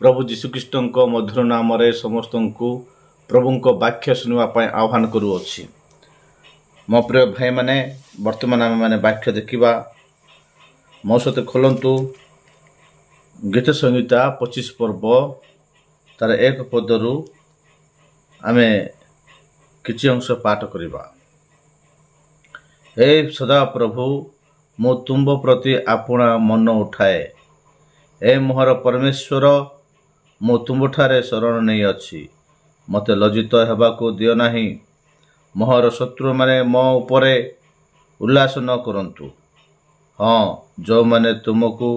प्रभु जीशुख्रीष्ट मधुर नाम समस्त को प्रभु वाक्य शुणापी आह्वान करुच्ची। मो प्रिय भाई मैंने वर्तमान आम मैंने वाक्य देखा मो सहित खोलतु गीत संहिता 25 पर्व तार 1 पदरु आम किछि अंश पाठ करिबा। हे सदा प्रभु मो तुम प्रति आपणा मन उठाए। हे मोहर परमेश्वर मो तुम्हारे शरण नहीं अच्छी। मते लज्जित हेबाकु दियो नाही। मोहर शत्रु माने मो उपरे उल्लास न करंतु। हाँ, जो माने तुमको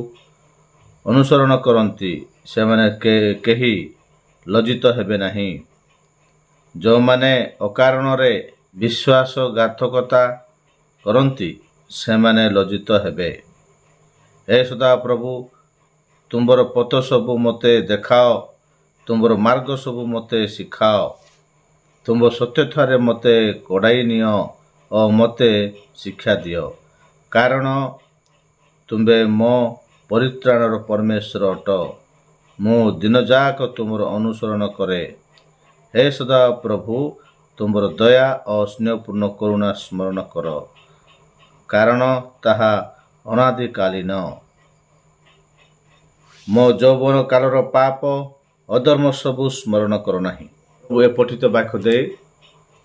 अनुसरण करती से माने केही लज्जित हेबे नाही। जो माने अकारण रे विश्वासघातकता करती से माने लज्जित हेबे। हे सदा प्रभु तुमर पथ सबु मते देखाओ। तुमर मार्ग सबु मते शिखाओ। तुम सत्यथारे मते कड़ाई नियो और मते शिक्षा दियो। कारण तुम्बे मो परित्राणर परमेश्वर अट। मु दिन जाक तुमर अनुसरण करे। हे सदा प्रभु तुमर दया और स्नेहपूर्ण करुणा स्मरण कर। कारण ताहा अनादिकालीन। मो यौवन कालर पाप अधर्म सबु स्मरण कर नाही। ए पठित वाक्य दे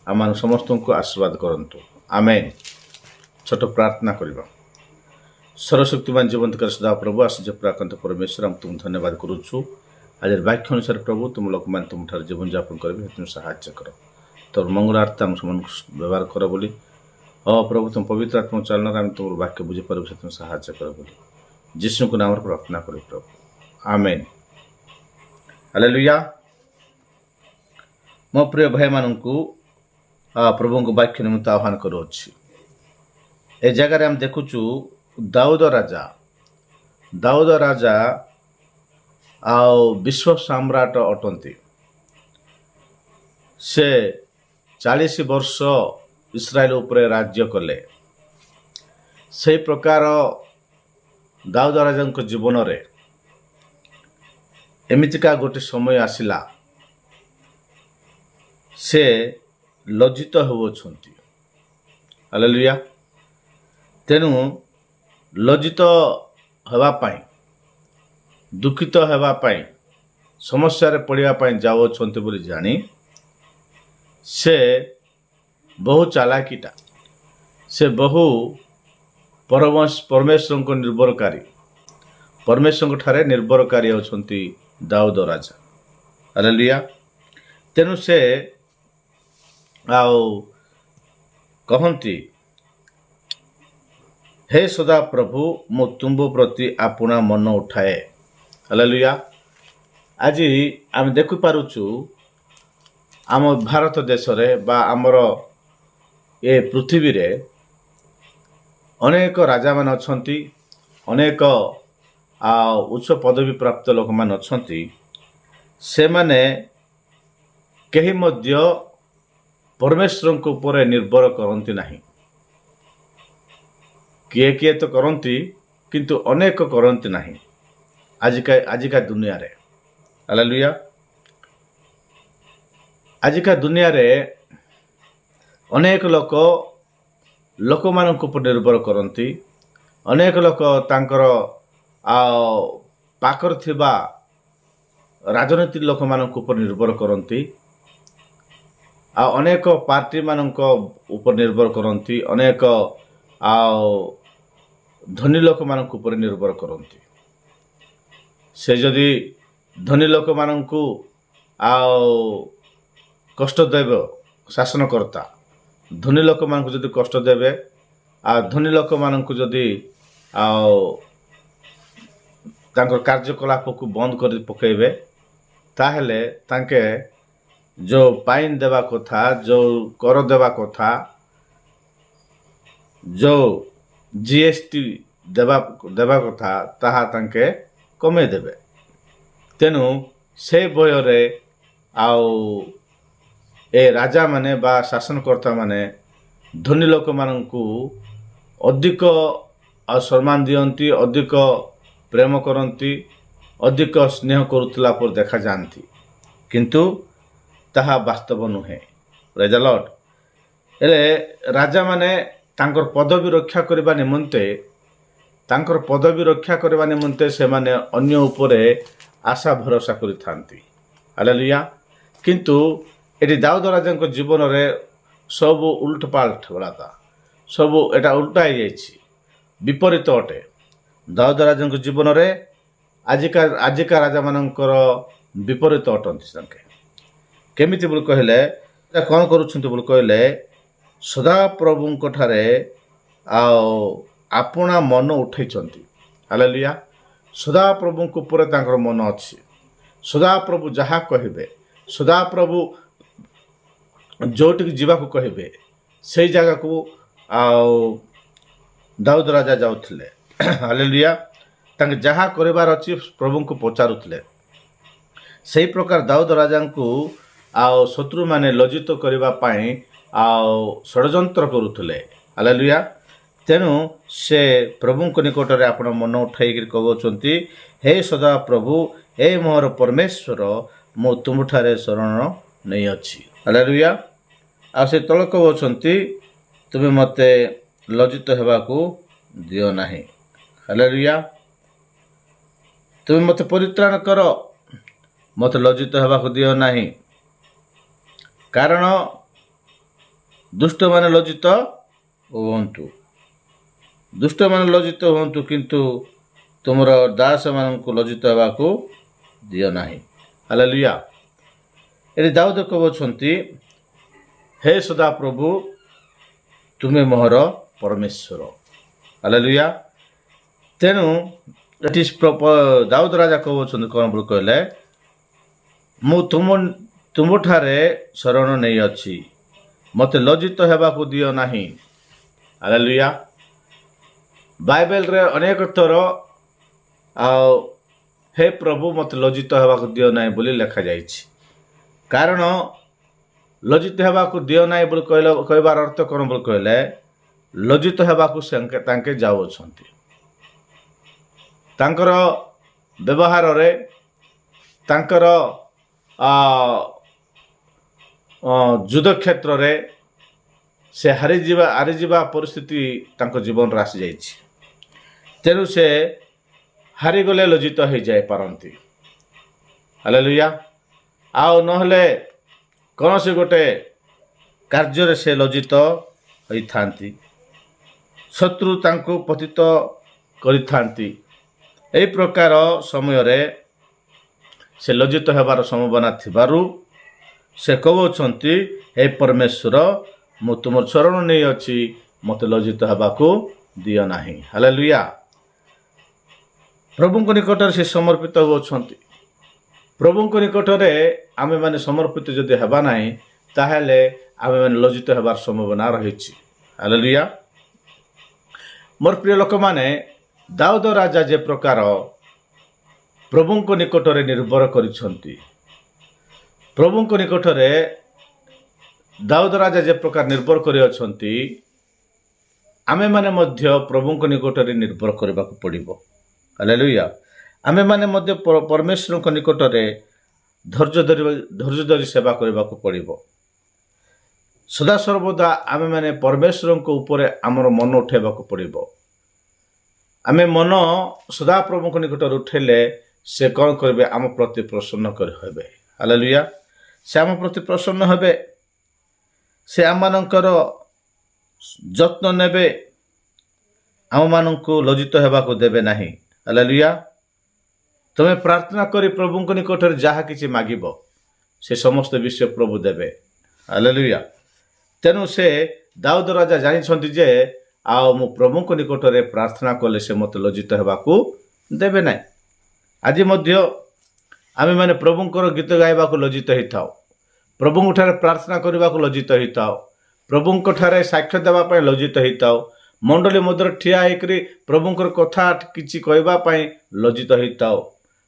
आम समस्त को आशीर्वाद करंतु। आमेन। छोट प्रार्थना करबा। सर्वशक्तिमान जीवंत कर सदा प्रभु आश्चर्य प्राकांत परमेश्वर हम तुम धन्यवाद करुछु। आज वाक्य अनुसार प्रभु तुम लोक मान तुम ठार जीवन यापन करबे तुम सहायता कर। तोर मंगलार्थ हम समान व्यवहार कर बोली। प्रभु तुम पवित्र आत्मा चालन आम तुम वाक्य बुझी पार तुम सहायता कर बोली। जीशु को नाम प्रार्थना करी प्रभु। आमेन। हालेलुया। मो प्रिय भाई मानू प्रभु को वाक्य निमित्त आह्वान करुच्ची। ए जगह आम देखुचु दाऊद राजा विश्व सम्राट अटंती। से 40 वर्ष इस्राएल उपरे राज्य कले। से प्रकार दाऊद राजा जीवन रे एमितिका गोटे समय आसिला से लज्जित होउछंती। हालेलुया। तेनु लज्जित हेबा पाई दुखित हेबा पाई समस्या रे पड़िया पाई जाउछंती बोली जानी से बहु चालाकीटा से बहु परमेश्वर को निर्भरकारी परमेश्वर ठारे निर्भरकारी होछंती दाऊद राजा। हालेलुया। तेनु से कहती हे सदा प्रभु मो तुम प्रति आपणा मन उठाए। हालेलुया। आज आम देखि पारुछु आम भारत देश रे बा आमर ए पृथ्वी रे अनेक राजा मान अछंती। अनेक उच्च पदवी प्राप्त लोक मान अछंती। से माने केही मध्य परमेश्वर को ऊपर निर्भर करती नहीं। किए किए तो करती किंतु अनेक करती नहीं आजिका दुनिया रे। हालेलुया। आजिका दुनिया रे अनेक लोक मानक ऊपर निर्भर करती। अनेक लोक तांकर पाकर थिबा राजनीति लोक मानक ऊपर निर्भर करती। अनेक पार्टी मानक ऊपर निर्भर करती। अनेक धनी लोक मानक ऊपर निर्भर करती। से जदि धनी लोक मानक कष्ट देव शासन करता धनी लोक मानक जदि कष्ट देवे धनी लोक मानक जदि तांकर कार्यकलाप को बंद कर पकेबे ताहले तांके जो पाइन देवा कथा जो कर देवा कथा जो जीएसटी देवा कथा ताहा तांके कमे देबे। तेनु से बयरे ए राजा माने बा शासनकर्ता माने धनी लोक मानकू अधिक सम्मान दियंती अधिक प्रेम करती ଅଧିକ ସ୍ନେହ କରୁଥିଲା ପରି ଦେଖାଯାଆନ୍ତି, କିନ୍ତୁ ତାହା ବାସ୍ତବ ନୁହେଁ। ପ୍ରେଜ୍ ଦ ଲର୍ଡ। ହେଲେ ରାଜାମାନେ ତାଙ୍କର ପଦବୀ ରକ୍ଷା କରିବା ନିମନ୍ତେ ସେମାନେ ଅନ୍ୟ ଉପରେ ଆଶା ଭରସା କରିଥାନ୍ତି। ହାଲେଲୁୟା। କିନ୍ତୁ ଏଠି ଦାଉଦ ରାଜାଙ୍କ ଜୀବନରେ ସବୁ ଉଲଟପାଲଟ ଗଲାତା, ସବୁ ଏଟା ଉଲ୍ଟା ହେଇଯାଇଛି, ବିପରୀତ ଅଟେ। ଦାଉଦ ରାଜାଙ୍କ ଜୀବନରେ ଆଜିକା ରାଜାମାନଙ୍କର ବିପରୀତ ଅଟନ୍ତି। ତାଙ୍କେ କେମିତି ବୋଲି କହିଲେ, କ'ଣ କରୁଛନ୍ତି ବୋଲି କହିଲେ, ସଦାପ୍ରଭୁଙ୍କ ଠାରେ ଆପଣା ମନ ଉଠେଇଛନ୍ତି। ହାଲେଲୁୟା। ସଦାପ୍ରଭୁଙ୍କ ଉପରେ ତାଙ୍କର ମନ ଅଛି। ସଦାପ୍ରଭୁ ଯାହା କହିବେ, ସଦାପ୍ରଭୁ ଯେଉଁଠିକି ଯିବାକୁ କହିବେ ସେଇ ଜାଗାକୁ ଦାଉଦ ରାଜା ଯାଉଥିଲେ। ହାଲେଲୁୟା। ତାଙ୍କେ ଯାହା କରିବାର ଅଛି ପ୍ରଭୁଙ୍କୁ ପଚାରୁଥିଲେ। ସେହି ପ୍ରକାର ଦାଉଦ ରାଜାଙ୍କୁ ଶତ୍ରୁମାନେ ଲଜ୍ଜିତ କରିବା ପାଇଁ ଷଡ଼ଯନ୍ତ୍ର କରୁଥିଲେ। ହାଲେଲୁୟା। ତେଣୁ ସେ ପ୍ରଭୁଙ୍କ ନିକଟରେ ଆପଣ ମନ ଉଠାଇକରି କହୁଛନ୍ତି, ହେ ସଦାପ୍ରଭୁ, ହେ ମୋର ପରମେଶ୍ୱର, ମୁଁ ତୁମଠାରେ ଶରଣ ନେଇଅଛି। ହାଲେଲୁୟା। ଆଉ ସେ ତଳେ କହୁଛନ୍ତି, ତୁମେ ମୋତେ ଲଜ୍ଜିତ ହେବାକୁ ଦିଅ ନାହିଁ। ହାଲେଲୁୟା। ତୁମେ ମୋତେ ପରିତ୍ରାଣ କର, ମୋତେ ଲଜ୍ଜିତ ହେବାକୁ ଦିଅ ନାହିଁ। କାରଣ ଦୁଷ୍ଟମାନେ ଲଜ୍ଜିତ ହୁଅନ୍ତୁ, କିନ୍ତୁ ତୁମର ଦାସମାନଙ୍କୁ ଲଜ୍ଜିତ ହେବାକୁ ଦିଅ ନାହିଁ। ହାଲେଲୁୟା। ଏଠି ଦାଉଦ କହୁଛନ୍ତି, ହେ ସଦାପ୍ରଭୁ, ତୁମେ ମୋର ପରମେଶ୍ୱର। ହାଲେଲୁୟା। ତେଣୁ ଏଠି ଦାଉଦ ରାଜା କହୁଛନ୍ତି କ'ଣ ବୋଲି କହିଲେ, ମୁଁ ତୁମଠାରେ ଶରଣ ନେଇଅଛି, ମୋତେ ଲଜ୍ଜିତ ହେବାକୁ ଦିଅ ନାହିଁ। ହାଲେଲୁୟା। ବାଇବେଲରେ ଅନେକ ଥର ହେ ପ୍ରଭୁ, ମୋତେ ଲଜ୍ଜିତ ହେବାକୁ ଦିଅ ନାହିଁ ବୋଲି ଲେଖାଯାଇଛି। କାରଣ ଲଜ୍ଜିତ ହେବାକୁ ଦିଅ ନାହିଁ ବୋଲି କହିବାର ଅର୍ଥ କ'ଣ ବୋଲି କହିଲେ, ଲଜ୍ଜିତ ହେବାକୁ ତାଙ୍କେ ଯାଉଅଛନ୍ତି। ତାଙ୍କର ବ୍ୟବହାରରେ, ତାଙ୍କର ଯୁଦ୍ଧ କ୍ଷେତ୍ରରେ ସେ ହାରିଯିବା ପରିସ୍ଥିତି ତାଙ୍କ ଜୀବନରେ ଆସିଯାଇଛି। ତେଣୁ ସେ ହାରିଗଲେ ଲଜ୍ଜିତ ହେଇଯାଇପାରନ୍ତି। ହାଲେଲୁୟା। ଆଉ ନହେଲେ କୌଣସି ଗୋଟେ କାର୍ଯ୍ୟରେ ସେ ଲଜ୍ଜିତ ହୋଇଥାନ୍ତି, ଶତ୍ରୁ ତାଙ୍କୁ ପତିତ କରିଥାନ୍ତି। ଏହି ପ୍ରକାର ସମୟରେ ସେ ଲଜ୍ଜିତ ହେବାର ସମ୍ଭାବନା ଥିବାରୁ ସେ କହୁଛନ୍ତି, ହେ ପରମେଶ୍ୱର, ମୁଁ ତୁମର ଶରଣ ନେଇଅଛି, ମୋତେ ଲଜ୍ଜିତ ହେବାକୁ ଦିଅ ନାହିଁ। ହାଲେଲୁୟା। ପ୍ରଭୁଙ୍କ ନିକଟରେ ସେ ସମର୍ପିତ ହେଉଛନ୍ତି। ପ୍ରଭୁଙ୍କ ନିକଟରେ ଆମେମାନେ ସମର୍ପିତ ଯଦି ହେବା ନାହିଁ, ତାହେଲେ ଆମେମାନେ ଲଜ୍ଜିତ ହେବାର ସମ୍ଭାବନା ରହିଛି। ହାଲେଲୁୟା। ମୋର ପ୍ରିୟ ଲୋକମାନେ, ଦାଉଦ ରାଜା ଯେ ପ୍ରକାର ପ୍ରଭୁଙ୍କ ନିକଟରେ ନିର୍ଭର କରିଛନ୍ତି, ପ୍ରଭୁଙ୍କ ନିକଟରେ ଦାଉଦ ରାଜା ଯେ ପ୍ରକାର ନିର୍ଭର କରିଅଛନ୍ତି, ଆମେମାନେ ମଧ୍ୟ ପ୍ରଭୁଙ୍କ ନିକଟରେ ନିର୍ଭର କରିବାକୁ ପଡ଼ିବ। ହାଲେଲୁୟା। ଆମେମାନେ ମଧ୍ୟ ପରମେଶ୍ୱରଙ୍କ ନିକଟରେ ଧୈର୍ଯ୍ୟ ଧରି ସେବା କରିବାକୁ ପଡ଼ିବ। ସଦାସର୍ବଦା ଆମେମାନେ ପରମେଶ୍ୱରଙ୍କ ଉପରେ ଆମର ମନ ଉଠାଇବାକୁ ପଡ଼ିବ। ଆମେ ମନ ସଦାପ୍ରଭୁଙ୍କ ନିକଟରେ ଉଠାଇଲେ ସେ କ'ଣ କରିବେ, ଆମ ପ୍ରତି ପ୍ରସନ୍ନ ହେବେ। ହାଲେଲୁୟା। ସେ ଆମ ପ୍ରତି ପ୍ରସନ୍ନ ହେବେ, ସେ ଆମମାନଙ୍କର ଯତ୍ନ ନେବେ, ଆମମାନଙ୍କୁ ଲଜ୍ଜିତ ହେବାକୁ ଦେବେ ନାହିଁ। ହାଲେଲୁୟା। ତୁମେ ପ୍ରାର୍ଥନା କରି ପ୍ରଭୁଙ୍କ ନିକଟରେ ଯାହା କିଛି ମାଗିବ, ସେ ସମସ୍ତ ବିଷୟ ପ୍ରଭୁ ଦେବେ। ହାଲେଲୁୟା। ତେଣୁ ସେ ଦାଉଦ ରାଜା ଜାଣିଛନ୍ତି ଯେ ମୁଁ ପ୍ରଭୁଙ୍କ ନିକଟରେ ପ୍ରାର୍ଥନା କଲେ ସେ ମୋତେ ଲଜ୍ଜିତ ହେବାକୁ ଦେବେ ନାହିଁ। ଆଜି ମଧ୍ୟ ଆମେମାନେ ପ୍ରଭୁଙ୍କର ଗୀତ ଗାଇବାକୁ ଲଜ୍ଜିତ ହେଇଥାଉ, ପ୍ରଭୁଙ୍କ ଠାରେ ପ୍ରାର୍ଥନା କରିବାକୁ ଲଜ୍ଜିତ ହେଇଥାଉ, ପ୍ରଭୁଙ୍କ ଠାରେ ସାକ୍ଷ୍ୟ ଦେବା ପାଇଁ ଲଜ୍ଜିତ ହେଇଥାଉ, ମଣ୍ଡଳୀ ମଧ୍ୟରେ ଠିଆ ହେଇକରି ପ୍ରଭୁଙ୍କର କଥା କିଛି କହିବା ପାଇଁ ଲଜ୍ଜିତ ହେଇଥାଉ,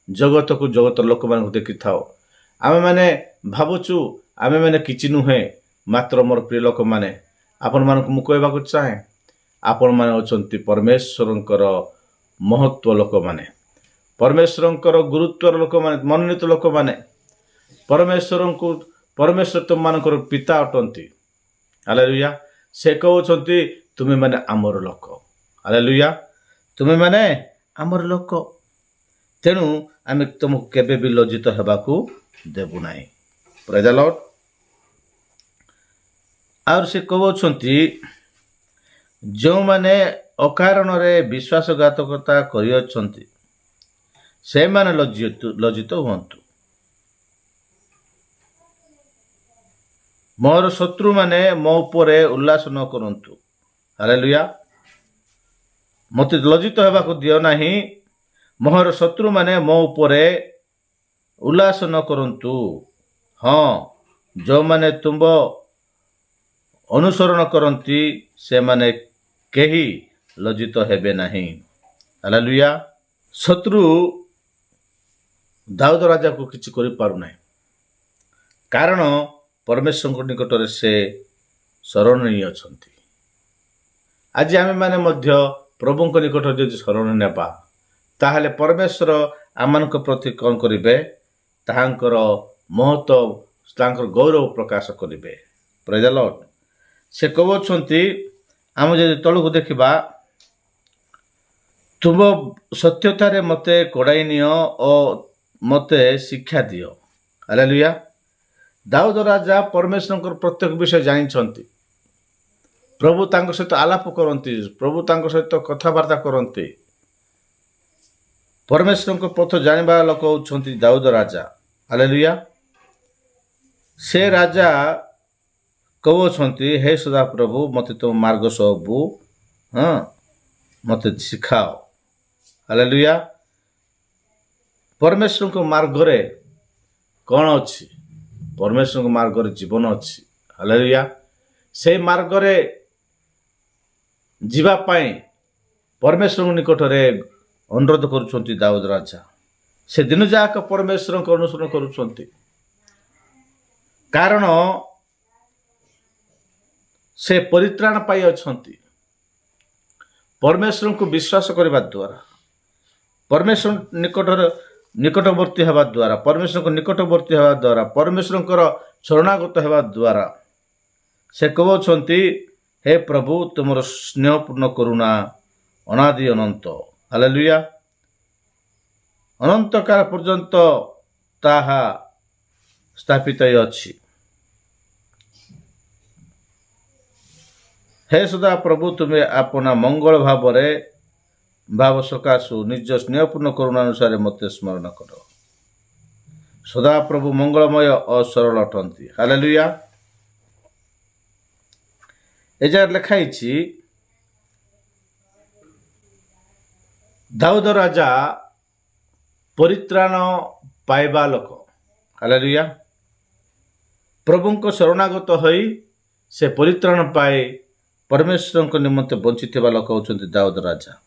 ଜଗତର ଲୋକମାନଙ୍କୁ ଦେଖିଥାଉ। ଆମେମାନେ ଭାବୁଛୁ ଆମେମାନେ କିଛି ନୁହେଁ। ମାତ୍ର ମୋର ପ୍ରିୟ ଲୋକମାନେ, ଆପଣମାନଙ୍କୁ ମୁଁ କହିବାକୁ ଚାହେଁ, ଆପଣମାନେ ଅଛନ୍ତି ପରମେଶ୍ୱରଙ୍କର ମହତ୍ଵ ଲୋକମାନେ। परमेश्वरंकर गुरुत्वर लोक माने मनोनीत लोक माने परमेश्वर तुमମାନଙ୍କର पिता अटंती। हालेलुया। से कहउछंती तुमे माने आमर लोक। हालेलुया। तुमे माने आमर लोक, तेणु आमे तुमको केबे भी लज्जित हेबाकू देबु नाही। Praise the Lord. और से कहउछंती जो माने अकारण रे विश्वासघातकता करियछंती से माने लज्जित हुअन्तु। मोर शत्रु माने मो उपरे उल्लास न करन्तु। हालेलुया। मते लज्जित हेबाकू दियो नाही। मोर शत्रु माने मो उपरे उल्लास न करन्तु। हाँ, जो माने तुम अनुसरण करती से माने केही लज्जित हेबे नाही। हालेलुया। शत्रु दाऊद राजा को किछि करि पारु नाही, कारण परमेश्वर निकट में से शरणीय अछंती। आज आमे माने मध्य प्रभु निकट यदि शरण नेबा ताहले परमेश्वर आमनक प्रति कौन करिवे, ताहांकर महत्व ताहांकर गौरव प्रकाश करिवे। Praise the Lord. से कहउछंती आम यदि तळକୁ देखिबा, तुम सत्यतारे मते कोडाई नियो और मते शिक्षा दियो। हालेलुया। दाऊद राजा परमेश्वर प्रत्येक विषय जानिछंती। प्रभु तांको सहित आलाप करती, प्रभु तांको सहित कथबार्ता करती। परमेश्वर को पथ जानिबा लोक होउछंती दाऊद राजा। हालेलुया। से राजा कहउछंती, हे सदा प्रभु मते तुम मार्ग सबु मते सिखाओ। हालेलुया। परमेश्वर को मार्ग रे कौन अच्छी? परमेश्वर को मार्ग रे जीवन अच्छी। हालेलुया। से मार्ग रे जीवा पाई परमेश्वर निकट रे अनुरोध करुछंती दाऊद राजा। से दिन जाक परमेश्वर को अनुसरण करुछंती, कारण से परित्राण पाई अछंती। परमेश्वर को विश्वास करबा द्वारा, परमेश्वर निकटवर्ती हेबा द्वारा, परमेश्वर को निकटवर्ती हेबा द्वारा, परमेश्वर शरणागत हेबा द्वारा से कहउछंती, हे प्रभु तुमर स्नेहपूर्ण करुणा अनादि अनंत। हालेलुया। अनंत काल पर्यंत ताहा स्थापित अछि। हे सदा प्रभु तुम्हें अपना मंगल भाव सकाशु निज स्नेहपूर्ण करुणा अनुसार मते स्मरण कर। सदा प्रभु मंगलमय और सरल अटंती। हालेलुया। एजार लिखाई दाऊद राजा परित्राण पाइबा लोक। हालेलुया। प्रभु को शरणागत होई से परित्राण पाए परमेश्वर को निमंते वंचित लोक होउछंती दाऊद राजा।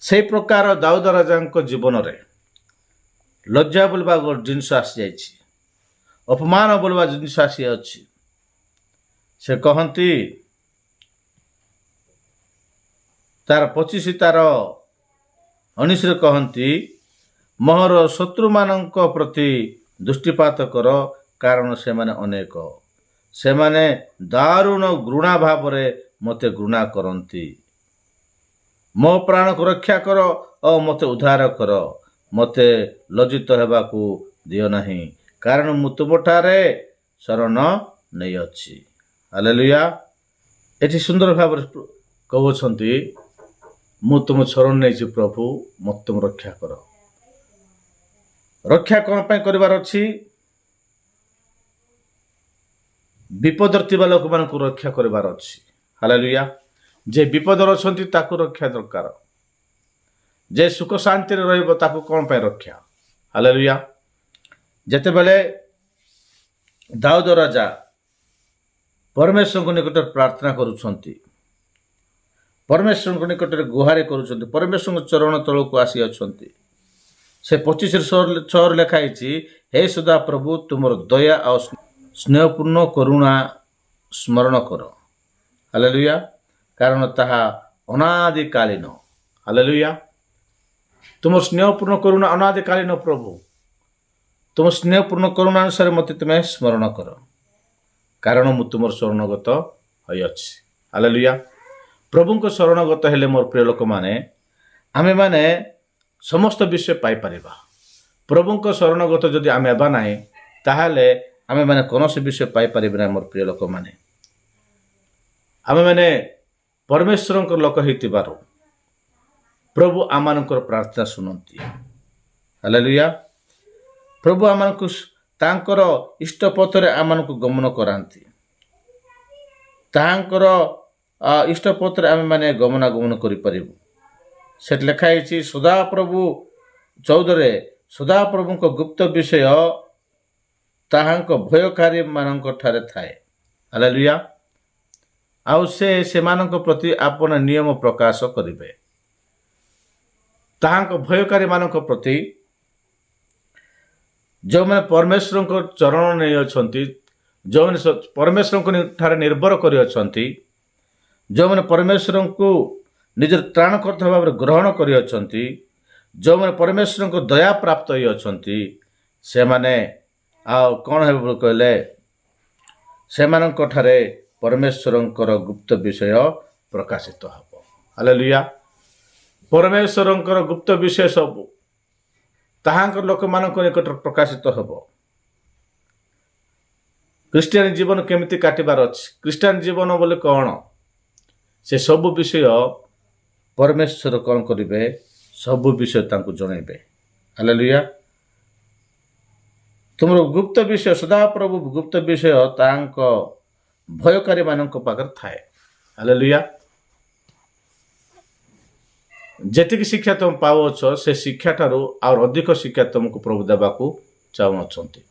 से प्रकार दाऊद राजा जीवन रे लज्जा बोलवा जिनस आसी जाइछि, अपमान बोलवा जिनस आसी अछि। से कहती तार 25 तार 19 कहती, मोहर शत्रु मानक प्रति दृष्टिपात कर, कारण से माने अनेक, से माने दारुण घृणा भाव रे मते घृणा करती। मो प्राण को रक्षा कर और मते उद्धार कर, मते लज्जित हेबाकू दियो नाही, कारण मु तुमठारे शरण नहीं अछि। हालेलुया। एठी सुंदर भाव कहउछंती, मु तुम शरण नहीं प्रभु, मत तुम रक्षा कर। रक्षा कौन पाई करिवार अछि? विपद थिबा लोक मान को रक्षा करिवार अछि। हालेलुया। जे विपद अछंती ताकू रक्षा दरकार, जे सुख शांति रे रहइबो ताकू कौन पाई रक्षा। हालेलुया। जेते बेले दाऊद राजा परमेश्वर को निकट प्रार्थना करुछंती, परमेश्वर को निकट गुहारे करुछंती, परमेश्वर को चरण तल को आसी अछंती, से 25 लिखाई, हे सदा प्रभु तुमर दया और स्नेहपूर्ण करुणा स्मरण कर। हालेलुया। कारण ताहा अनादिकालीन। हालेलुया। ତୁମ ସ୍ନେହପୂର୍ଣ୍ଣ କରୁଣା ଅନାଦିକାଳୀନ ପ୍ରଭୁ, ତୁମ ସ୍ନେହପୂର୍ଣ୍ଣ କରୁଣା ଅନୁସାରେ ମୋତେ ତୁମେ ସ୍ମରଣ କର, କାରଣ ମୁଁ ତୁମର ଶରଣଗତ ହୋଇଅଛି। ହାଲେଲୁୟା। ପ୍ରଭୁଙ୍କ ଶରଣଗତ ହେଲେ ମୋର ପ୍ରିୟ ଲୋକମାନେ ଆମେମାନେ ସମସ୍ତ ବିଷୟ ପାଇପାରିବା। ପ୍ରଭୁଙ୍କ ଶରଣଗତ ଯଦି ଆମେ ହେବା ନାହିଁ ତାହେଲେ ଆମେମାନେ କୌଣସି ବିଷୟ ପାଇପାରିବେ ନାହିଁ। ମୋର ପ୍ରିୟ ଲୋକମାନେ ଆମେମାନେ ପରମେଶ୍ୱରଙ୍କର ଲୋକ ହେଇଥିବାରୁ ପ୍ରଭୁ ଆମମାନଙ୍କର ପ୍ରାର୍ଥନା ଶୁଣନ୍ତି। ହାଲେଲୁୟା। ପ୍ରଭୁ ଆମମାନଙ୍କୁ ତାଙ୍କର ଇଷ୍ଟ ପଥରେ ଆମମାନଙ୍କୁ ଗମନ କରାନ୍ତି। ତାହାଙ୍କର ଇଷ୍ଟ ପଥରେ ଆମେମାନେ ଗମନାଗମନ କରିପାରିବୁ। ସେଠି ଲେଖା ହେଇଛି ସଦାପ୍ରଭୁ 14 ସଦାପ୍ରଭୁଙ୍କ ଗୁପ୍ତ ବିଷୟ ତାହାଙ୍କ ଭୟକାରୀମାନଙ୍କ ଠାରେ ଥାଏ। ହାଲେଲୁୟା। ଆଉ ସେମାନଙ୍କ ପ୍ରତି ଆପଣ ନିୟମ ପ୍ରକାଶ କରିବେ। ତାହାଙ୍କ ଭୟକାରୀମାନଙ୍କ ପ୍ରତି ଯେଉଁମାନେ ପରମେଶ୍ୱରଙ୍କ ଚରଣ ନେଇ ଅଛନ୍ତି, ଯେଉଁମାନେ ପରମେଶ୍ୱରଙ୍କ ଠାରେ ନିର୍ଭର କରିଅଛନ୍ତି, ଯେଉଁମାନେ ପରମେଶ୍ୱରଙ୍କୁ ନିଜର ତ୍ରାଣକର୍ତ୍ତା ଭାବରେ ଗ୍ରହଣ କରିଅଛନ୍ତି, ଯେଉଁମାନେ ପରମେଶ୍ୱରଙ୍କ ଦୟା ପ୍ରାପ୍ତ ହୋଇଅଛନ୍ତି, ସେମାନେ ଆଉ କ'ଣ ହେବ ବୋଲି କହିଲେ ସେମାନଙ୍କ ଠାରେ ପରମେଶ୍ୱରଙ୍କର ଗୁପ୍ତ ବିଷୟ ପ୍ରକାଶିତ ହେବ। ହାଲେଲୁୟା। ପରମେଶ୍ୱରଙ୍କର ଗୁପ୍ତ ବିଷୟ ସବୁ ତାହାଙ୍କ ଲୋକମାନଙ୍କ ନିକଟରେ ପ୍ରକାଶିତ ହେବ। ଖ୍ରୀଷ୍ଟିଆନ ଜୀବନ କେମିତି କାଟିବାର ଅଛି, ଖ୍ରୀଷ୍ଟିଆନ ଜୀବନ ବୋଲି କ'ଣ, ସେ ସବୁ ବିଷୟ ପରମେଶ୍ୱର କ'ଣ କରିବେ, ସବୁ ବିଷୟ ତାଙ୍କୁ ଜଣାଇବେ। ହାଲେଲୁୟା। ତୁମର ଗୁପ୍ତ ବିଷୟ ସଦାପ୍ରଭୁ ଗୁପ୍ତ ବିଷୟ ତାହାଙ୍କ ଭୟକାରୀମାନଙ୍କ ପାଖରେ ଥାଏ। ହାଲେଲୁୟା। ଯେତିକି ଶିକ୍ଷା ତୁମେ ପାଉଅଛ ସେ ଶିକ୍ଷାଠାରୁ ଆଉ ଅଧିକ ଶିକ୍ଷା ତୁମକୁ ପ୍ରଭୁ ଦେବାକୁ ଚାହୁଁଅଛନ୍ତି।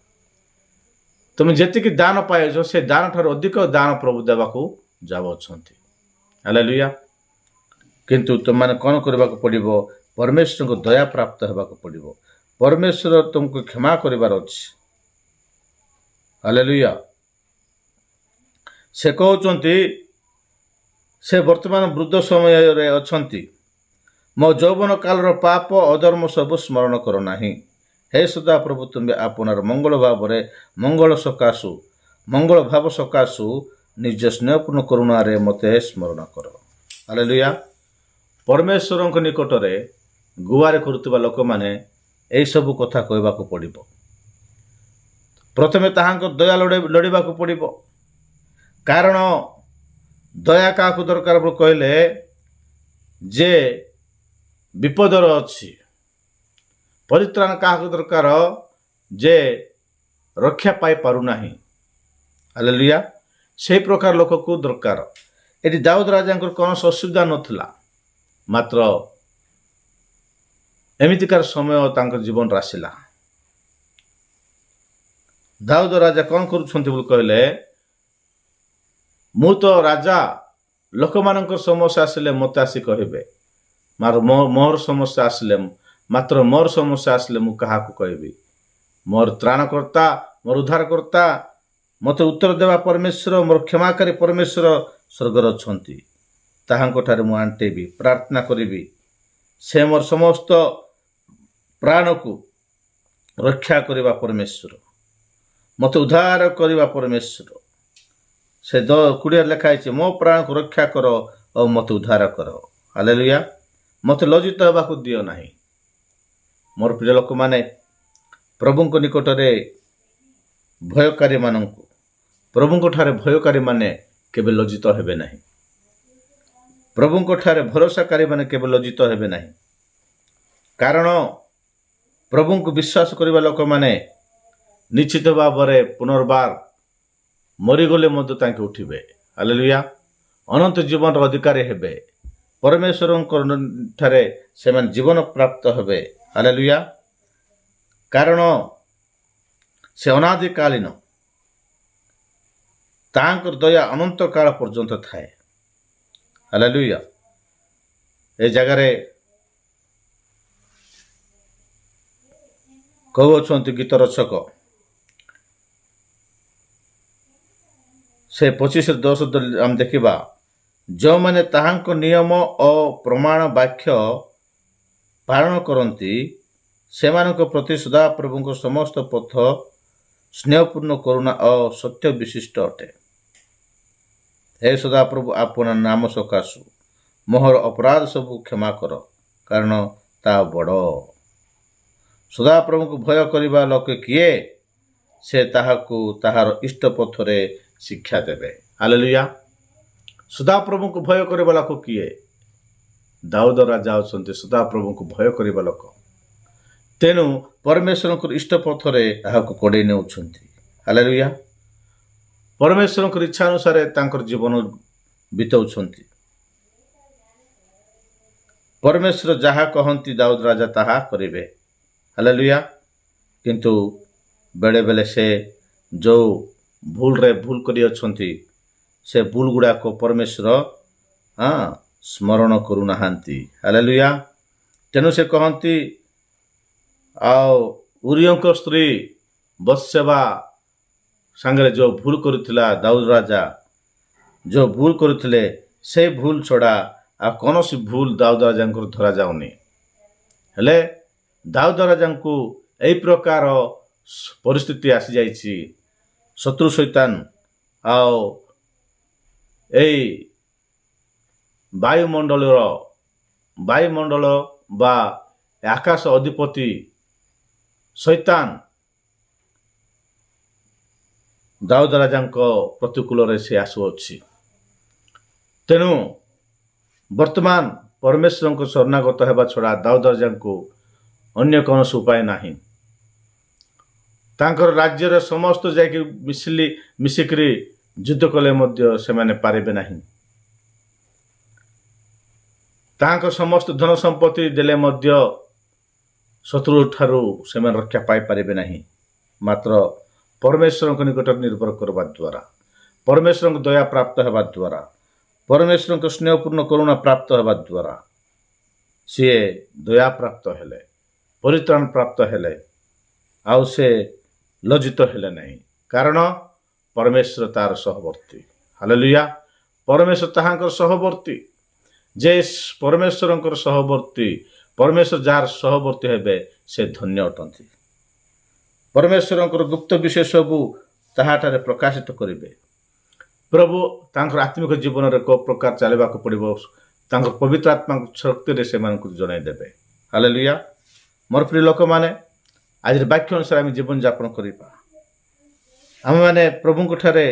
ତୁମେ ଯେତିକି ଦାନ ପାଇଛ ସେ ଦାନ ଠାରୁ ଅଧିକ ଦାନ ପ୍ରଭୁ ଦେବାକୁ ଯାଉଅଛନ୍ତି। ହାଲେଲୁୟା। କିନ୍ତୁ ତୁମମାନେ କ'ଣ କରିବାକୁ ପଡ଼ିବ, ପରମେଶ୍ୱରଙ୍କ ଦୟା ପ୍ରାପ୍ତ ହେବାକୁ ପଡ଼ିବ। ପରମେଶ୍ୱର ତୁମକୁ କ୍ଷମା କରିବାର ଅଛି। ହାଲେଲୁୟା। ସେ କହୁଛନ୍ତି ସେ ବର୍ତ୍ତମାନ ବୃଦ୍ଧ ସମୟରେ ଅଛନ୍ତି, ମୋ ଯୌବନ କାଳର ପାପ ଅଧର୍ମ ସବୁ ସ୍ମରଣ କର ନାହିଁ। ହେ ସଦାପ୍ରଭୁ ତୁମେ ଆପଣାର ମଙ୍ଗଳ ଭାବ ସକାଶୁ ନିଜ ସ୍ନେହପୂର୍ଣ୍ଣ କରୁଣାରେ ମୋତେ ସ୍ମରଣ କର। ହାଲେଲୁୟା। ପରମେଶ୍ୱରଙ୍କ ନିକଟରେ ଗୁହାରି କରୁଥିବା ଲୋକମାନେ ଏହିସବୁ କଥା କହିବାକୁ ପଡ଼ିବ। ପ୍ରଥମେ ତାହାଙ୍କ ଦୟା ଲୋଡ଼ିବାକୁ ପଡ଼ିବ। କାରଣ ଦୟା କାହାକୁ ଦରକାର ବୋଲି କହିଲେ ଯେ ବିପଦର ଅଛି, ପରିତ୍ରାଣ କାହାକୁ ଦରକାର ଯେ ରକ୍ଷା ପାଇପାରୁନାହିଁ। ହାଲେଲୁୟା। ସେହି ପ୍ରକାର ଲୋକକୁ ଦରକାର। ଏଠି ଦାଉଦ ରାଜାଙ୍କର କୌଣସି ଅସୁବିଧା ନଥିଲା, ମାତ୍ର ଏମିତିକାର ସମୟ ତାଙ୍କ ଜୀବନରେ ଆସିଲା। ଦାଉଦ ରାଜା କ'ଣ କରୁଛନ୍ତି ବୋଲି କହିଲେ, ମୁଁ ତ ରାଜା, ଲୋକମାନଙ୍କର ସମସ୍ୟା ଆସିଲେ ମୋତେ ଆସି କହିବେ, ମୋର ସମସ୍ୟା ଆସିଲେ ମୁଁ କାହାକୁ କହିବି? ମୋର ତ୍ରାଣକର୍ତ୍ତା, ମୋର ଉଦ୍ଧାରକର୍ତ୍ତା, ମୋତେ ଉତ୍ତର ଦେବା ପରମେଶ୍ୱର, ମୋର କ୍ଷମାକାରୀ ପରମେଶ୍ୱର ସ୍ୱର୍ଗରେ ଅଛନ୍ତି। ତାହାଙ୍କଠାରେ ମୁଁ ଆଣ୍ଟେଇବି, ପ୍ରାର୍ଥନା କରିବି। ସେ ମୋର ସମସ୍ତ ପ୍ରାଣକୁ ରକ୍ଷା କରିବା ପରମେଶ୍ୱର, ମୋତେ ଉଦ୍ଧାର କରିବା ପରମେଶ୍ୱର। ସେ 20 ଲେଖା ହେଇଛି, ମୋ ପ୍ରାଣକୁ ରକ୍ଷା କର ଓ ମୋତେ ଉଦ୍ଧାର କର। ହାଲେଲୁୟା। ମୋତେ ଲଜ୍ଜିତ ହେବାକୁ ଦିଅ ନାହିଁ। ମୋର ପ୍ରିୟ ଲୋକମାନେ ପ୍ରଭୁଙ୍କ ନିକଟରେ ପ୍ରଭୁଙ୍କଠାରେ ଭୟକାରୀମାନେ କେବେ ଲଜ୍ଜିତ ହେବେ ନାହିଁ। ପ୍ରଭୁଙ୍କଠାରେ ଭରସାକାରୀମାନେ କେବେ ଲଜ୍ଜିତ ହେବେ ନାହିଁ। କାରଣ ପ୍ରଭୁଙ୍କୁ ବିଶ୍ୱାସ କରିବା ଲୋକମାନେ ନିଶ୍ଚିତ ଭାବରେ ପୁନର୍ବାର ମରିଗଲେ ମଧ୍ୟ ତାଙ୍କେ ଉଠିବେ। ହାଲେଲୁୟା। ଅନନ୍ତ ଜୀବନର ଅଧିକାରୀ ହେବେ। ପରମେଶ୍ୱରଙ୍କ ଠାରେ ସେମାନେ ଜୀବନ ପ୍ରାପ୍ତ ହେବେ। ହାଲେଲୁୟା। କାରଣ ସେ ଅନାଦିକାଳୀନ, ତାହାଙ୍କର ଦୟା ଅନନ୍ତ କାଳ ପର୍ଯ୍ୟନ୍ତ ଥାଏ। ହାଲେଲୁୟା। ଏ ଜାଗାରେ କହୁଅଛନ୍ତି ଗୀତ ରଚକ, ସେ 25:10 ଆମେ ଦେଖିବା, ଯେଉଁମାନେ ତାହାଙ୍କ ନିୟମ ଓ ପ୍ରମାଣ ବାକ୍ୟ ପାଳନ କରନ୍ତି ସେମାନଙ୍କ ପ୍ରତି ସଦାପ୍ରଭୁଙ୍କ ସମସ୍ତ ପଥ ସ୍ନେହପୂର୍ଣ୍ଣ କରୁଣା ଓ ସତ୍ୟ ବିଶିଷ୍ଟ ଅଟେ। ହେ ସଦାପ୍ରଭୁ, ଆପଣ ନାମ ସକାଶୁ ମୋହର ଅପରାଧ ସବୁ କ୍ଷମା କର, କାରଣ ତା ବଡ଼। ସଦାପ୍ରଭୁଙ୍କୁ ଭୟ କରିବା ଲୋକ କିଏ? ସେ ତାହାକୁ ତାହାର ଇଷ୍ଟ ପଥରେ ଶିକ୍ଷା ଦେବେ। ହାଲେଲୁୟା। ସଦାପ୍ରଭୁଙ୍କୁ ଭୟ କରିବା ଲୋକ କିଏ? ଦାଉଦ ରାଜା ଅଛନ୍ତି ସଦାପ୍ରଭୁଙ୍କୁ ଭୟ କରିବା ଲୋକ। ତେଣୁ ପରମେଶ୍ୱରଙ୍କର ଇଷ୍ଟ ପଥରେ ତାହାକୁ କଡ଼େଇ ନେଉଛନ୍ତି। ହାଲେଲୁୟା। ପରମେଶ୍ୱରଙ୍କର ଇଚ୍ଛା ଅନୁସାରେ ତାଙ୍କର ଜୀବନ ବିତାଉଛନ୍ତି। ପରମେଶ୍ୱର ଯାହା କହନ୍ତି ଦାଉଦ ରାଜା ତାହା କରିବେ। ହାଲେଲୁୟା। କିନ୍ତୁ ବେଳେବେଳେ ସେ ଯେଉଁ ଭୁଲ କରିଅଛନ୍ତି ସେ ଭୁଲ ଗୁଡ଼ାକ ପରମେଶ୍ୱର ସ୍ମରଣ କରୁନାହାନ୍ତି। ହାଲେଲୁୟା। ତେଣୁ ସେ କହନ୍ତି, ଆଉ ଉରିୟଙ୍କ ସ୍ତ୍ରୀ ବତ୍ସେବା ସାଙ୍ଗରେ ଯେଉଁ ଭୁଲ କରିଥିଲା ଦାଉଦ ରାଜା, ଯେଉଁ ଭୁଲ କରିଥିଲେ ସେ ଭୁଲ ଛଡ଼ା ଆଉ କୌଣସି ଭୁଲ ଦାଉଦ ରାଜାଙ୍କର ଧରାଯାଉନି। ହେଲେ ଦାଉଦ ରାଜାଙ୍କୁ ଏହି ପ୍ରକାର ପରିସ୍ଥିତି ଆସିଯାଇଛି। ଶତ୍ରୁ ଶୈତାନ ଆଉ ଏଇ ବାୟୁମଣ୍ଡଳ ବା ଆକାଶ ଅଧିପତି ଶୈତାନ ଦାଉଦ ରାଜାଙ୍କ ପ୍ରତିକୂଳରେ ସେ ଆସୁଅଛି। ତେଣୁ ବର୍ତ୍ତମାନ ପରମେଶ୍ୱରଙ୍କ ଶରଣାଗତ ହେବା ଛଡ଼ା ଦାଉଦ ରାଜାଙ୍କୁ ଅନ୍ୟ କୌଣସି ଉପାୟ ନାହିଁ। ତାଙ୍କର ରାଜ୍ୟରେ ସମସ୍ତ ଯାଇକି ମିଶିକରି ଯୁଦ୍ଧ କଲେ ମଧ୍ୟ ସେମାନେ ପାରିବେ ନାହିଁ। ତାଙ୍କ ସମସ୍ତ ଧନ ସମ୍ପତ୍ତି ଦେଲେ ମଧ୍ୟ ଶତ୍ରୁ ଠାରୁ ସେମାନେ ରକ୍ଷା ପାଇପାରିବେ ନାହିଁ। ମାତ୍ର ପରମେଶ୍ୱରଙ୍କ ନିକଟରେ ନିର୍ଭର କରିବା ଦ୍ୱାରା, ପରମେଶ୍ୱରଙ୍କ ଦୟା ପ୍ରାପ୍ତ ହେବା ଦ୍ୱାରା, ପରମେଶ୍ୱରଙ୍କ ସ୍ନେହପୂର୍ଣ୍ଣ କରୁଣା ପ୍ରାପ୍ତ ହେବା ଦ୍ୱାରା ସିଏ ଦୟା ପ୍ରାପ୍ତ ହେଲେ, ପରିତ୍ରାଣ ପ୍ରାପ୍ତ ହେଲେ, ଆଉ ସେ ଲଜ୍ଜିତ ହେଲେ ନାହିଁ। କାରଣ ପରମେଶ୍ୱର ତାର ସହବର୍ତ୍ତୀ। ହାଲେଲୁୟା। ପରମେଶ୍ୱର ତାହାଙ୍କର ସହବର୍ତ୍ତୀ। ଯେ ପରମେଶ୍ୱରଙ୍କର ସହବର୍ତ୍ତୀ, ପରମେଶ୍ୱର ଯାହାର ସହବର୍ତ୍ତୀ ହେବେ ସେ ଧନ୍ୟ ଅଟନ୍ତି। ପରମେଶ୍ୱରଙ୍କର ଗୁପ୍ତ ବିଷୟ ସବୁ ତାହାଠାରେ ପ୍ରକାଶିତ କରିବେ। ପ୍ରଭୁ ତାଙ୍କର ଆତ୍ମିକ ଜୀବନରେ କେଉଁ ପ୍ରକାର ଚାଲିବାକୁ ପଡ଼ିବ ତାଙ୍କର ପବିତ୍ର ଆତ୍ମାଙ୍କ ଶକ୍ତିରେ ସେମାନଙ୍କୁ ଜଣାଇ ଦେବେ। ହାଲେଲୁୟା। ମୋର ପ୍ରିୟ ଲୋକମାନେ, ଆଜିର ବାକ୍ୟ ଅନୁସାରେ ଆମେ ଜୀବନଯାପନ କରିବା। ଆମେମାନେ ପ୍ରଭୁଙ୍କଠାରେ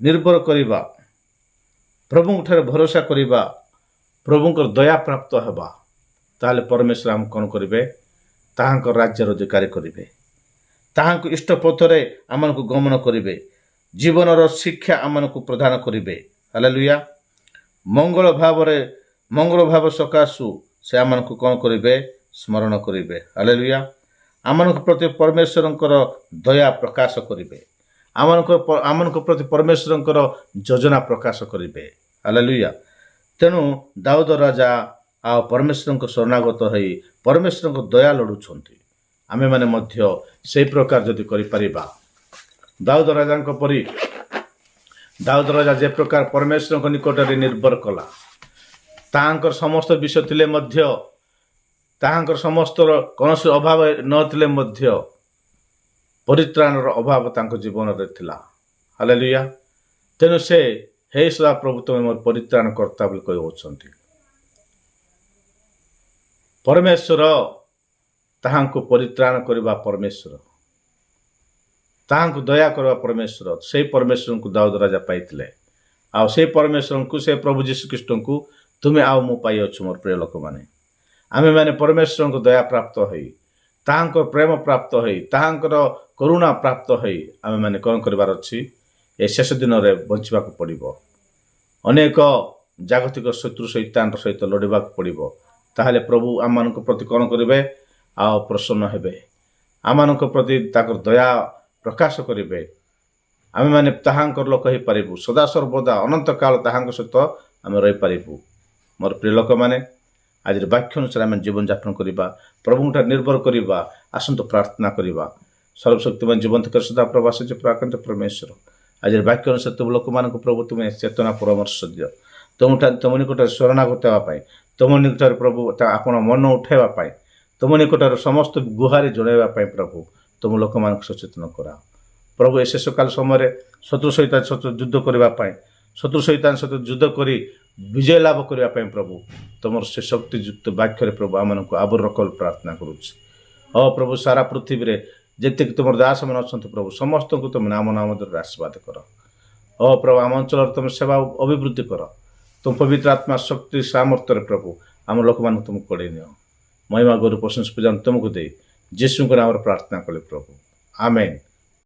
ନିର୍ଭର କରିବା, ପ୍ରଭୁଙ୍କଠାରେ ଭରସା କରିବା, ପ୍ରଭୁଙ୍କର ଦୟା ପ୍ରାପ୍ତ ହେବା, ତାହେଲେ ପରମେଶ୍ୱର ଆମକୁ କ'ଣ କରିବେ? ତାହାଙ୍କ ରାଜ୍ୟର ଅଧିକାରୀ କରିବେ। ତାହାଙ୍କ ଇଷ୍ଟ ପଥରେ ଆମମାନଙ୍କୁ ଗମନ କରିବେ। ଜୀବନର ଶିକ୍ଷା ଆମମାନଙ୍କୁ ପ୍ରଦାନ କରିବେ। ହାଲେଲୁୟା। ମଙ୍ଗଳ ଭାବ ସକାଶୁ ସେ ଆମମାନଙ୍କୁ କ'ଣ କରିବେ? ସ୍ମରଣ କରିବେ। ହାଲେଲୁୟା। ଆମମାନଙ୍କ ପ୍ରତି ପରମେଶ୍ୱରଙ୍କର ଦୟା ପ୍ରକାଶ କରିବେ। ଆମମାନଙ୍କ ପ୍ରତି ପରମେଶ୍ୱରଙ୍କର ଯୋଜନା ପ୍ରକାଶ କରିବେ। ହାଲେଲୁୟା। ତେଣୁ ଦାଉଦ ରାଜା ଆଉ ପରମେଶ୍ୱରଙ୍କ ଶରଣାଗତ ହୋଇ ପରମେଶ୍ୱରଙ୍କ ଦୟା ଲୋଡ଼ୁଛନ୍ତି। ଆମେମାନେ ମଧ୍ୟ ସେହି ପ୍ରକାର ଯଦି କରିପାରିବା, ଦାଉଦ ରାଜାଙ୍କ ପରି, ଦାଉଦ ରାଜା ଯେ ପ୍ରକାର ପରମେଶ୍ୱରଙ୍କ ନିକଟରେ ନିର୍ଭର କଲା, ତାହାଙ୍କର ସମସ୍ତ ବିଷୟ ଥିଲେ ମଧ୍ୟ, ତାହାଙ୍କର ସମସ୍ତର କୌଣସି ଅଭାବ ନଥିଲେ ମଧ୍ୟ ପରିତ୍ରାଣର ଅଭାବ ତାଙ୍କ ଜୀବନରେ ଥିଲା। ହାଲେଲୁୟା। ତେଣୁ ସେ ହେ ସଦାପ୍ରଭୁ ତୁମେ ମୋର ପରିତ୍ରାଣ କର୍ତ୍ତା ବୋଲି କହୁଅଛନ୍ତି। ପରମେଶ୍ୱର ତାହାଙ୍କୁ ପରିତ୍ରାଣ କରିବା ପରମେଶ୍ୱର, ତାହାଙ୍କୁ ଦୟା କରିବା ପରମେଶ୍ୱର। ସେଇ ପରମେଶ୍ୱରଙ୍କୁ ଦାଉଦ ରାଜା ପାଇଥିଲେ। ଆଉ ସେଇ ପରମେଶ୍ୱରଙ୍କୁ, ସେ ପ୍ରଭୁ ଯୀଶୁଖ୍ରୀଷ୍ଟଙ୍କୁ ତୁମେ ଆଉ ମୁଁ ପାଇଅଛୁ। ମୋର ପ୍ରିୟ ଲୋକମାନେ, ଆମେମାନେ ପରମେଶ୍ୱରଙ୍କ ଦୟା ପ୍ରାପ୍ତ ହୋଇ, ତାହାଙ୍କର ପ୍ରେମ ପ୍ରାପ୍ତ ହୋଇ, ତାହାଙ୍କର କରୁଣା ପ୍ରାପ୍ତ ହୋଇ ଆମେମାନେ କ'ଣ କରିବାର ଅଛି? ଏ ଶେଷ ଦିନରେ ବଞ୍ଚିବାକୁ ପଡ଼ିବ। ଅନେକ ଜାଗତିକ ଶତ୍ରୁ ଶୈତାନର ସହିତ ଲଢ଼ିବାକୁ ପଡ଼ିବ। ତାହେଲେ ପ୍ରଭୁ ଆମମାନଙ୍କ ପ୍ରତି କ'ଣ କରିବେ? ଆଉ ପ୍ରସନ୍ନ ହେବେ। ଆମମାନଙ୍କ ପ୍ରତି ତାଙ୍କର ଦୟା ପ୍ରକାଶ କରିବେ। ଆମେମାନେ ତାହାଙ୍କର ଲୋକ ହୋଇପାରିବୁ। ସଦାସର୍ବଦା ଅନନ୍ତକାଳ ତାହାଙ୍କ ସହିତ ଆମେ ରହିପାରିବୁ। ମୋର ପ୍ରିୟ ଲୋକମାନେ, ଆଜିର ବାକ୍ୟ ଅନୁସାରେ ଆମେ ଜୀବନଯାପନ କରିବା, ପ୍ରଭୁଙ୍କଠାରେ ନିର୍ଭର କରିବା। ଆସନ୍ତୁ ପ୍ରାର୍ଥନା କରିବା। ସର୍ବଶକ୍ତିମାନ ଜୀବନ୍ତ କରି ସଦାପ୍ରଭୁ ଆସୁଛି ପ୍ରାକୃତ ପରମେଶ୍ୱର, ଆଜିର ବାକ୍ୟ ଅନୁସାରେ ତୁମ ଲୋକମାନଙ୍କୁ ପ୍ରଭୁ ତୁମେ ଚେତନା ପରାମର୍ଶ ଦିଅ। ତୁମ ନିକଟରେ ଶରଣାଗତ ହେବା ପାଇଁ, ତୁମ ନିକଟରେ ପ୍ରଭୁ ଆପଣ ମନ ଉଠାଇବା ପାଇଁ, ତୁମ ନିକଟରେ ସମସ୍ତ ଗୁହାରି ଜଣାଇବା ପାଇଁ ପ୍ରଭୁ ତୁମ ଲୋକମାନଙ୍କୁ ସଚେତନ କରାଅ। ପ୍ରଭୁ ଏ ଶେଷକାଳ ସମୟରେ ଶତ୍ରୁ ସହିତ ଯୁଦ୍ଧ କରିବା ପାଇଁ, ଶତ୍ରୁ ସହିତ ଯୁଦ୍ଧ କରି ବିଜୟ ଲାଭ କରିବା ପାଇଁ ପ୍ରଭୁ ତୁମର ସେ ଶକ୍ତିଯୁକ୍ତ ବାକ୍ୟରେ ପ୍ରଭୁ ଆମମାନଙ୍କୁ ଆବରଣ କଲ ପ୍ରାର୍ଥନା କରୁଛି। ପ୍ରଭୁ ସାରା ପୃଥିବୀରେ ଯେତିକି ତୁମର ଦାସମାନେ ଅଛନ୍ତି ପ୍ରଭୁ ସମସ୍ତଙ୍କୁ ତୁମ ନାମ ଧରି ଆଶୀର୍ବାଦ କର। ପ୍ରଭୁ ଆମ ଅଞ୍ଚଳର ତୁମ ସେବା ଅଭିବୃଦ୍ଧି କର। ତୁମ ପବିତ୍ର ଆତ୍ମା ଶକ୍ତି ସାମର୍ଥ୍ୟରେ ପ୍ରଭୁ ଆମ ଲୋକମାନଙ୍କୁ ତୁମକୁ କଡ଼େଇ ନିଅ। ମହିମା ଗୌରବ ପ୍ରଶଂସା ପୂଜା ତୁମକୁ ଦେଇ ଯୀଶୁଙ୍କ ନାମରେ ପ୍ରାର୍ଥନା କଲେ ପ୍ରଭୁ, ଆମେନ୍।